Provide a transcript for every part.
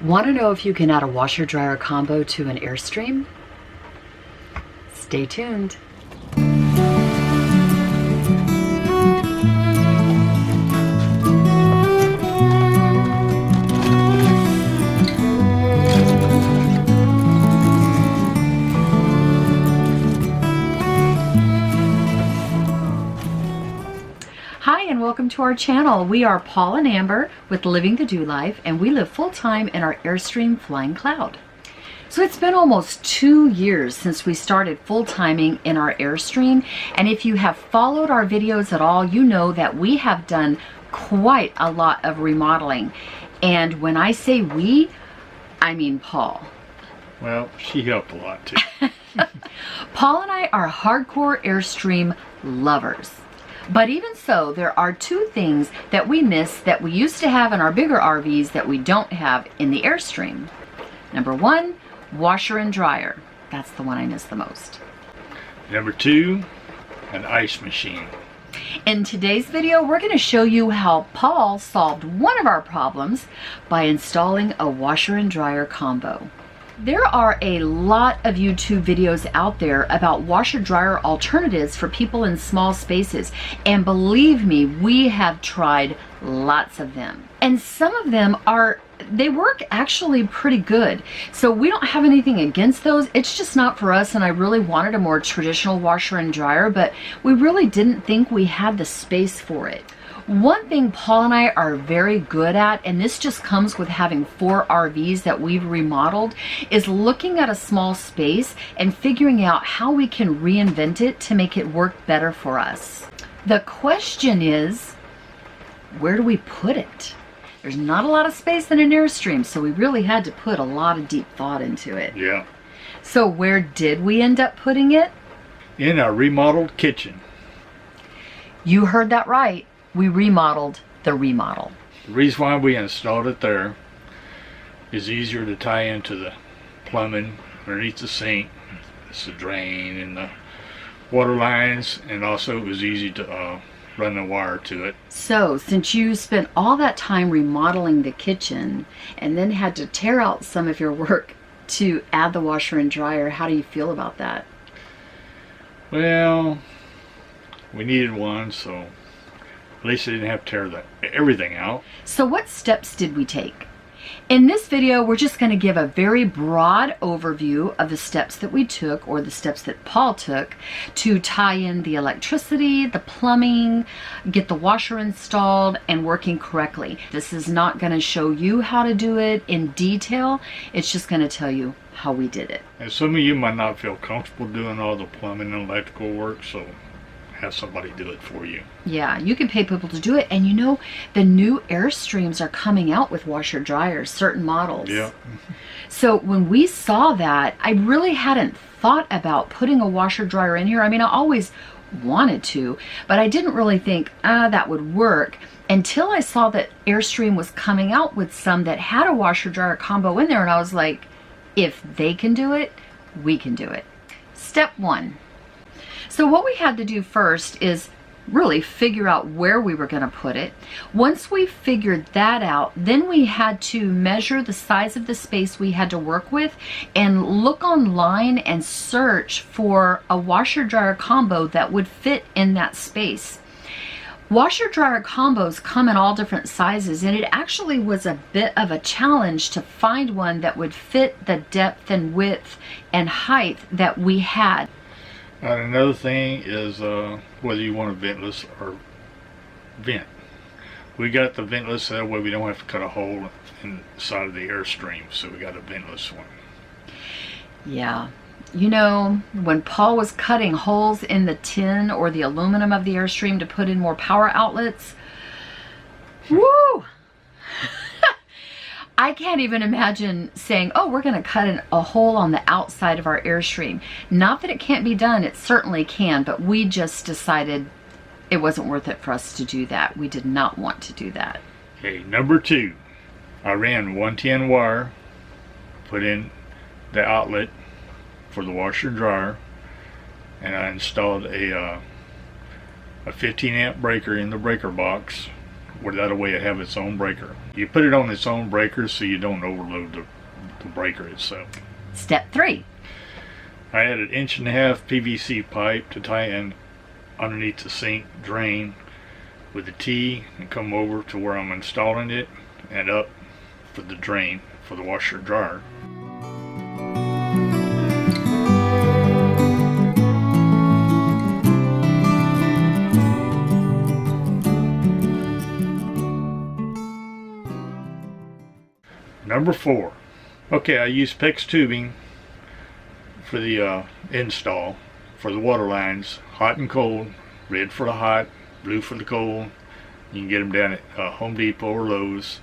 Want to know if you can add a washer dryer combo to an Airstream? Stay tuned. Hi and welcome to our channel. We are Paul and Amber with Living the Do Life, and we live full-time in our Airstream Flying Cloud. So it's been almost 2 years since we started full-timing in our Airstream, and if you have followed our videos at all, you know that we have done quite a lot of remodeling. And when I say we, I mean Paul. Well, she helped a lot too. Paul and I are hardcore Airstream lovers. But even so, there are two things that we miss that we used to have in our bigger RVs that we don't have in the Airstream. Number one, washer and dryer. That's the one I miss the most. Number two, an ice machine. In today's video, we're going to show you how Paul solved one of our problems by installing a washer and dryer combo. There are a lot of YouTube videos out there about washer dryer alternatives for people in small spaces, and believe me, we have tried lots of them, and some of them they work actually pretty good. So we don't have anything against those. It's just not for us, and I really wanted a more traditional washer and dryer, but we really didn't think we had the space for it. One thing Paul and I are very good at, and this just comes with having 4 RVs that we've remodeled, is looking at a small space and figuring out how we can reinvent it to make it work better for us. The question is, where do we put it? There's not a lot of space in an Airstream, so we really had to put a lot of deep thought into it. Yeah. So where did we end up putting it? In our remodeled kitchen. You heard that right. We remodeled the remodel. The reason why we installed it there is easier to tie into the plumbing underneath the sink. It's the drain and the water lines, and also it was easy to run the wire to it. So since you spent all that time remodeling the kitchen and then had to tear out some of your work to add the washer and dryer, how do you feel about that? Well, we needed one, so at least I didn't have to tear everything out. So what steps did we take? In this video, we're just going to give a very broad overview of the steps that we took, or the steps that Paul took, to tie in the electricity, the plumbing, get the washer installed and working correctly. This is not going to show you how to do it in detail. It's just going to tell you how we did it. And some of you might not feel comfortable doing all the plumbing and electrical work, so have somebody do it for you. Yeah, you can pay people to do it, and you know, the new Airstreams are coming out with washer dryers, certain models. Yeah. So when we saw that, I really hadn't thought about putting a washer dryer in here. I mean, I always wanted to, but I didn't really think that would work until I saw that Airstream was coming out with some that had a washer dryer combo in there, and I was like, if they can do it, we can do it. Step one. So what we had to do first is really figure out where we were going to put it. Once we figured that out, then we had to measure the size of the space we had to work with and look online and search for a washer dryer combo that would fit in that space. Washer dryer combos come in all different sizes, and it actually was a bit of a challenge to find one that would fit the depth and width and height that we had. Another thing is whether you want a ventless or vent. We got the ventless, that way we don't have to cut a hole inside of the Airstream, so we got a ventless one. Yeah. You know, when Paul was cutting holes in the tin or the aluminum of the Airstream to put in more power outlets, woo! I can't even imagine saying, oh, we're going to cut a hole on the outside of our Airstream. Not that it can't be done, it certainly can, but we just decided it wasn't worth it for us to do that. We did not want to do that. Okay, number two, I ran 110 wire, put in the outlet for the washer and dryer, and I installed a 15 amp breaker in the breaker box where that way it have its own breaker. You put it on its own breaker so you don't overload the breaker itself. Step 3. I had an 1.5 PVC pipe to tie in underneath the sink drain with the T and come over to where I'm installing it and up for the drain for the washer dryer. Number 4. Okay, I use PEX tubing for the install for the water lines, hot and cold, red for the hot, blue for the cold. You can get them down at Home Depot or Lowe's.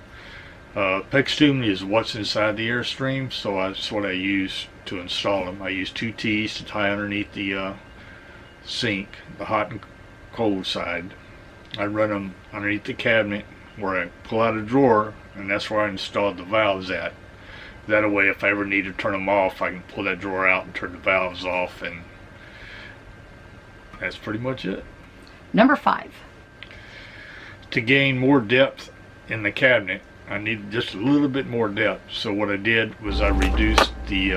PEX tubing is what's inside the Airstream, so that's what I use to install them. I use 2 T's to tie underneath the sink, the hot and cold side. I run them underneath the cabinet where I pull out a drawer, and that's where I installed the valves at. That way, if I ever need to turn them off, I can pull that drawer out and turn the valves off, and that's pretty much it. Number 5. To gain more depth in the cabinet, I needed just a little bit more depth. So what I did was I reduced the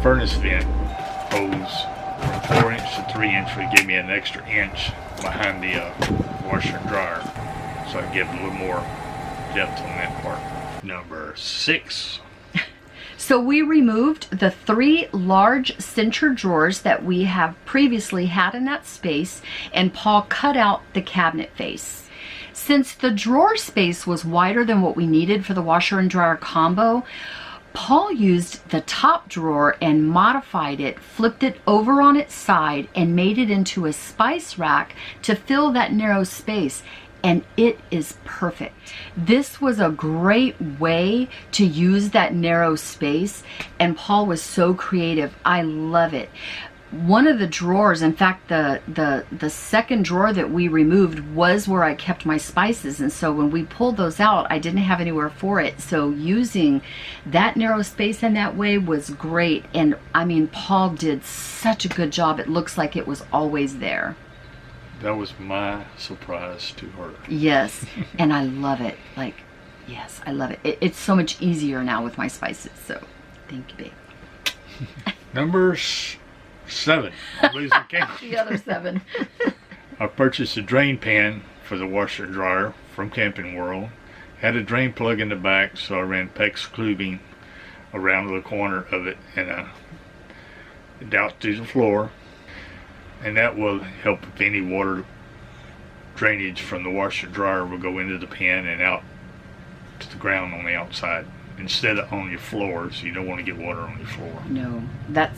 furnace vent hose from 4 inch to 3 inch, which gave me an extra inch behind the washer and dryer. So I give a little more depth on that part. Number 6. So we removed the 3 large cincher drawers that we have previously had in that space, and Paul cut out the cabinet face. Since the drawer space was wider than what we needed for the washer and dryer combo, Paul used the top drawer and modified it, flipped it over on its side, and made it into a spice rack to fill that narrow space. And it is perfect. This was a great way to use that narrow space, and Paul was so creative. I love it. One of the drawers, in fact, the second drawer that we removed was where I kept my spices, and so when we pulled those out, I didn't have anywhere for it. So using that narrow space in that way was great. And I mean, Paul did such a good job. It looks like it was always there. That was my surprise to her. Yes, and I love it. Like, yes, I love it. It's so much easier now with my spices, so thank you, babe. Number 7. I'm losing count. The other 7. I purchased a drain pan for the washer and dryer from Camping World. Had a drain plug in the back, so I ran PEX tubing around the corner of it and out to the floor. And that will help if any water drainage from the washer dryer will go into the pan and out to the ground on the outside instead of on your floors. You don't want to get water on your floor. No, that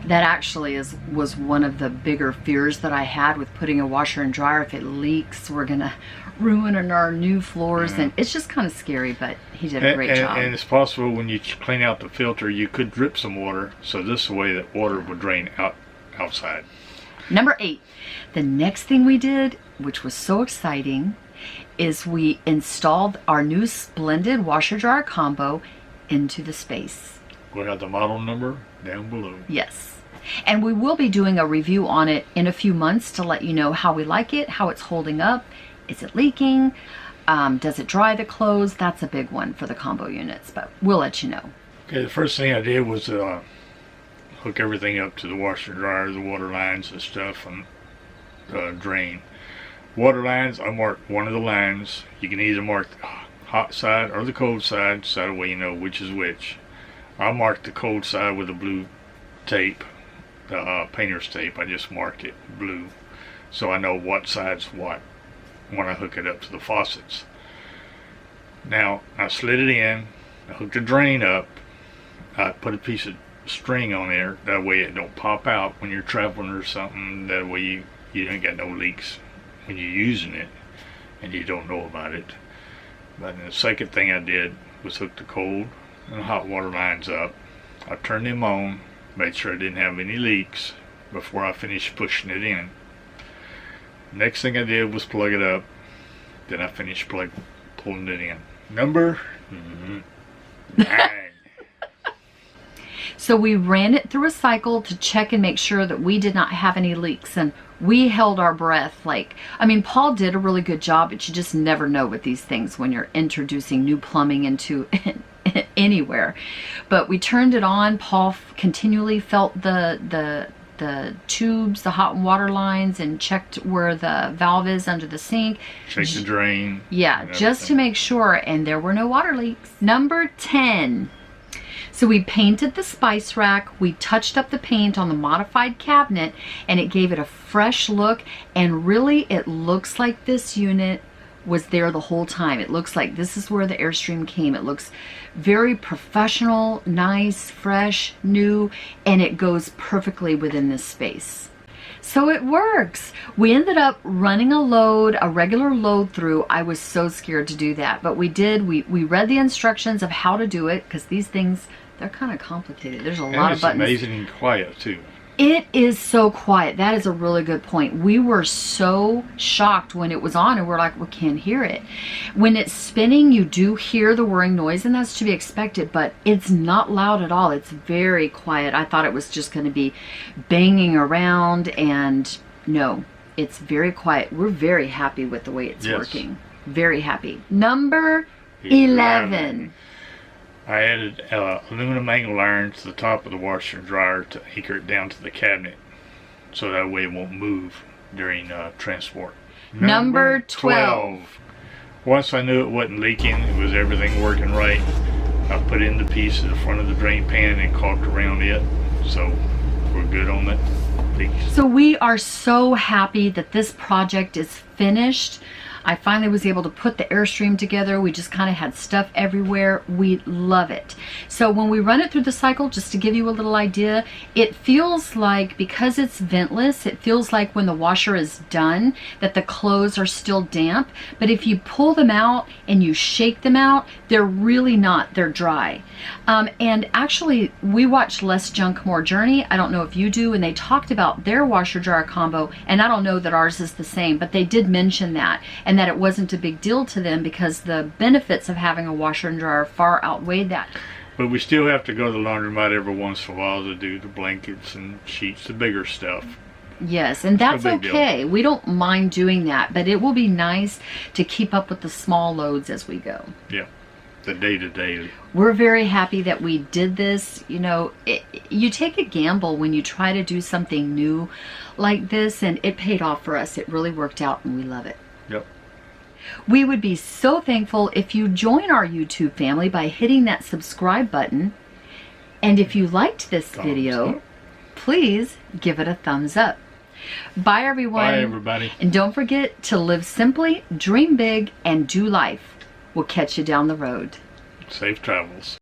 actually was one of the bigger fears that I had with putting a washer and dryer. If it leaks, we're gonna ruin our new floors, and it's just kind of scary. But he did a great job. And it's possible when you clean out the filter, you could drip some water. So this is the way that water would drain outside. Number 8, the next thing we did, which was so exciting, is we installed our new Splendid washer dryer combo into the space. We'll have the model number down below. Yes. And we will be doing a review on it in a few months to let you know how we like it, how it's holding up. Is it leaking? Does it dry the clothes? That's a big one for the combo units, but we'll let you know. Okay, the first thing I did was hook everything up to the washer dryer, the water lines and stuff, and drain. Water lines, I marked one of the lines. You can either mark the hot side or the cold side, so that way you know which is which. I marked the cold side with a blue tape, the painter's tape. I just marked it blue, so I know what side's what when I hook it up to the faucets. Now, I slid it in, I hooked the drain up, I put a piece of string on there, that way it don't pop out when you're traveling or something. That way you ain't got no leaks when you're using it and you don't know about it. But the second thing I did was hook the cold and hot water lines up. I turned them on, made sure I didn't have any leaks before I finished pushing it in. Next thing I did was plug it up, then I finished pulling it in. Number 9. So we ran it through a cycle to check and make sure that we did not have any leaks. And We held our breath. Like, I mean, Paul did a really good job, but you just never know with these things when you're introducing new plumbing into anywhere. But we turned it on. Paul continually felt the tubes, the hot water lines, and checked where the valve is under the sink. Check the drain. Yeah, just to make sure, and there were no water leaks. Number 10. So we painted the spice rack, we touched up the paint on the modified cabinet, and it gave it a fresh look, and really it looks like this unit was there the whole time. It looks like this is where the Airstream came. It looks very professional, nice, fresh, new, and it goes perfectly within this space. So it works. We ended up running a regular load through. I was so scared to do that, but we did. We read the instructions of how to do it, because these things, they're kind of complicated. There's a lot of buttons. It's amazing and quiet too. It is so quiet. That is a really good point. We were so shocked when it was on, and we're like, we can't hear it. When it's spinning, you do hear the whirring noise, and that's to be expected, but it's not loud at all. It's very quiet. I thought it was just going to be banging around, and no, it's very quiet. We're very happy with the way it's working. Very happy. Number 11. I added aluminum angle iron to the top of the washer and dryer to anchor it down to the cabinet, so that way it won't move during transport. Number 12. Once I knew it wasn't leaking, it was everything working right, I put in the piece at the front of the drain pan and caulked around it, so we're good on that leak. So we are so happy that this project is finished. I finally was able to put the Airstream together. We just kind of had stuff everywhere. We love it. So when we run it through the cycle, just to give you a little idea, it feels like, because it's ventless, it feels like when the washer is done that the clothes are still damp. But if you pull them out and you shake them out, they're really not. They're dry. And actually, we watched Less Junk, More Journey. I don't know if you do, and they talked about their washer dryer combo, and I don't know that ours is the same, but they did mention that, and that it wasn't a big deal to them because the benefits of having a washer and dryer far outweighed that. But we still have to go to the laundromat every once in a while to do the blankets and sheets, the bigger stuff. Yes, and that's okay. We don't mind doing that, but it will be nice to keep up with the small loads as we go. Yeah, the day-to-day. We're very happy that we did this. You know, you take a gamble when you try to do something new like this, and it paid off for us. It really worked out, and we love it. Yep. We would be so thankful if you join our YouTube family by hitting that subscribe button. And if you liked this video, please give it a thumbs up. Bye, everyone. Bye, everybody. And don't forget to live simply, dream big, and do life. We'll catch you down the road. Safe travels.